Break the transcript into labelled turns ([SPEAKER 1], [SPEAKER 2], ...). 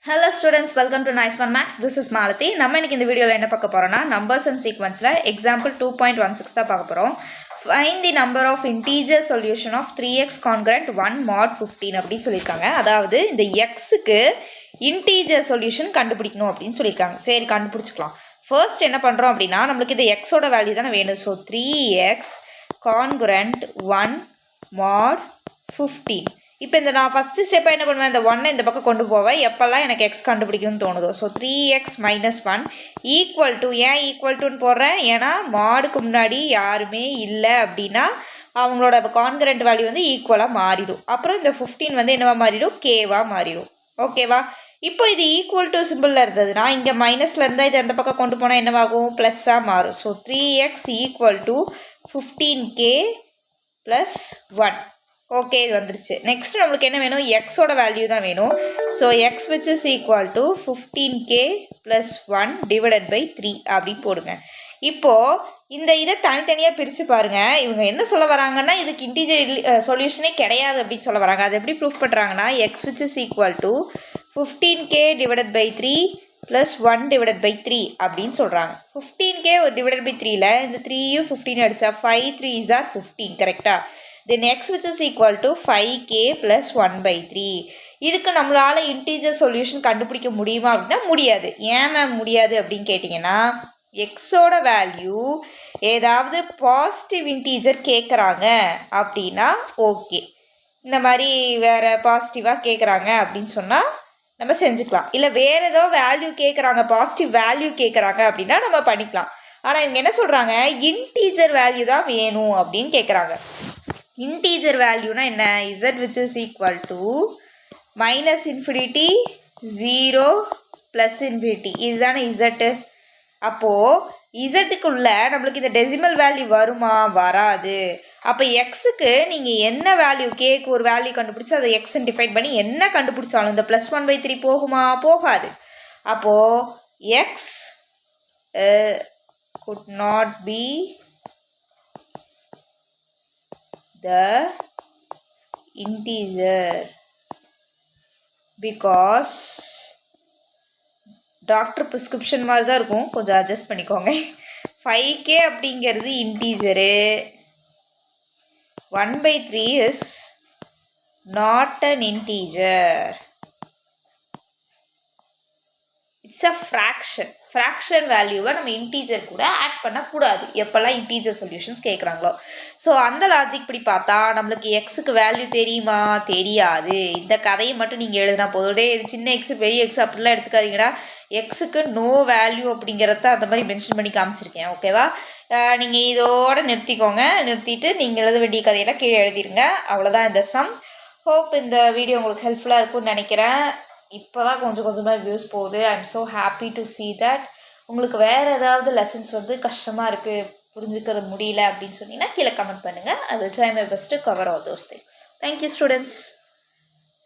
[SPEAKER 1] Hello students, welcome to Nice One Max. This is Malathi. நம்ம இன்னைக்கு இந்த வீடியோல என்ன பார்க்க போறோம்னா numbers and sequenceல example 2.16 தான் பார்க்க போறோம். Find the number of integer solution of 3x congruent 1 mod 15 அப்படி சொல்லிருக்காங்க. அதாவது இந்த xக்கு integer solution கண்டுபிடிக்கணும் அப்படினு சொல்லிருக்காங்க. சரி கண்டுபிடிச்சுக்கலாம். First என்ன பண்றோம் அப்படினா நமக்கு இந்த x ஓட வேல்யூ தான வேணும். So 3x congruent 1 mod 15. இப்போ இந்த நான் ஃபஸ்ட்டு ஸ்டெப்பாக என்ன பண்ணுவேன், இந்த ஒன்னை இந்த பக்கம் கொண்டு போவேன் எப்போல்லாம் எனக்கு எக்ஸ் கண்டுபிடிக்கணும்னு தோணுதோ. ஸோ 3x - 1 ஈக்குவல் டு, ஏன் ஈக்குவல் டுன்னு போடுறேன், ஏன்னா மாடுக்கு முன்னாடி யாருமே இல்லை அப்படின்னா அவங்களோட கான்கரண்ட் வேல்யூ வந்து ஈக்குவலாக மாறிடும். அப்புறம் இந்த 15 வந்து என்னவா மாறிடும், கேவாக மாறிடும். ஓகேவா? இப்போ இது ஈக்குவல் டு சிம்பிளில் இருந்ததுன்னா இங்கே மைனஸில் இருந்தால் இது அந்த பக்கம் கொண்டு போனால் என்னவாகும், ப்ளஸ்ஸாக மாறும். So 3x equal to 15k + 1. Okay, இது வந்துருச்சு. நெக்ஸ்ட் நம்மளுக்கு என்ன வேணும், எக்ஸோட வேல்யூ தான் வேணும். So x which is equal to 15k + 1 divided by 3 அப்படின்னு போடுங்க. இப்போது இந்த இதை தனித்தனியாக பிரித்து பாருங்கள். இவங்க என்ன சொல்ல வராங்கன்னா இதுக்கு இன்டீஜர் சொல்யூஷனே கிடையாது அப்படின்னு சொல்ல வராங்க. அது எப்படி ப்ரூஃப் பண்ணுறாங்கன்னா x which is equal to 15k divided by 3 + 1 divided by 3 அப்படின்னு சொல்கிறாங்க. 15k டிவைடட் பை 3ல இந்த 3யும் 15 அடித்தா 5 3s are 15 கரெக்டாக. then x which is equal to 5k + 1/3. இதுக்கு நம்மளால் இன்டீஜர் சொல்யூஷன் கண்டுபிடிக்க முடியுமா அப்படின்னா முடியாது. ஏன் மேம் முடியாது அப்படின்னு கேட்டிங்கன்னா எக்ஸோட வேல்யூ ஏதாவது பாசிட்டிவ் இன்டீஜர் கேட்குறாங்க அப்படின்னா ஓகே, இந்த மாதிரி வேறு பாசிட்டிவாக கேட்குறாங்க அப்படின்னு சொன்னால் நம்ம செஞ்சுக்கலாம். இல்லை வேறு ஏதோ வேல்யூ கேட்குறாங்க, பாசிட்டிவ் வேல்யூ கேட்குறாங்க அப்படின்னா நம்ம பண்ணிக்கலாம். ஆனால் இவங்க என்ன சொல்கிறாங்க, இன்டீஜர் வேல்யூ தான் வேணும் அப்படின்னு கேட்குறாங்க. இன்டீஜர் வேல்யூனா என்ன, z which is equal to -∞ 0 +∞ இதுதானே z. அப்போது zக்குள்ள நம்மளுக்கு இந்த டெசிமல் வேல்யூ வருமா, வராது. அப்போ எக்ஸுக்கு நீங்கள் என்ன வேல்யூ, கேக்கு ஒரு வேல்யூ கண்டுபிடிச்சி அதை எக்ஸ்ன்னு டிஃபைன் பண்ணி என்ன கண்டுபிடிச்சாலும் இந்த +1/3 போகுமா, போகாது. அப்போது X could not be the integer because doctor prescription மாதிரி தான் இருக்கும், கொஞ்சம் அட்ஜஸ்ட் பண்ணிக்கோங்க. 5k அப்படிங்கிறது integer, 1/3 is not an integer, it's a fraction. Fraction வேல்யூவை நம்ம இன்டீஜர் கூட ஆட் பண்ணக்கூடாது எப்போல்லாம் இன்டீஜர் சொல்யூஷன்ஸ் கேட்குறாங்களோ. ஸோ அந்த லாஜிக் படி பார்த்தா நம்மளுக்கு எக்ஸுக்கு வேல்யூ தெரியுமா, தெரியாது. இந்த கதையை மட்டும் நீங்கள் எழுதினா போதோடே இது சின்ன எக்ஸு பெரிய எக்ஸ் அப்படிலாம் எடுத்துக்காதீங்கன்னா. எக்ஸுக்கு நோ வேல்யூ அப்படிங்கிறத அந்த மாதிரி மென்ஷன் பண்ணி காமிச்சிருக்கேன். ஓகேவா? நீங்கள் இதோடு நிறுத்திக்கோங்க. நிறுத்திட்டு நீங்கள் எழுத வேண்டிய கதையெல்லாம் கீழே எழுதிடுங்க. அவ்வளோதான் இந்த சம். ஹோப் இந்த வீடியோ உங்களுக்கு ஹெல்ப்ஃபுல்லாக இருக்கும்னு நினைக்கிறேன். இப்போ தான் கொஞ்சம் கொஞ்சமாக வியூஸ் போகுது. I am so happy to see that. உங்களுக்கு வேறு ஏதாவது லெசன்ஸ் வந்து கஷ்டமாக இருக்குது, புரிஞ்சுக்கிறது முடியல அப்படின்னு சொன்னீங்கன்னா கீழே கமெண்ட் பண்ணுங்கள். I will try my best to cover all those things. Thank you students.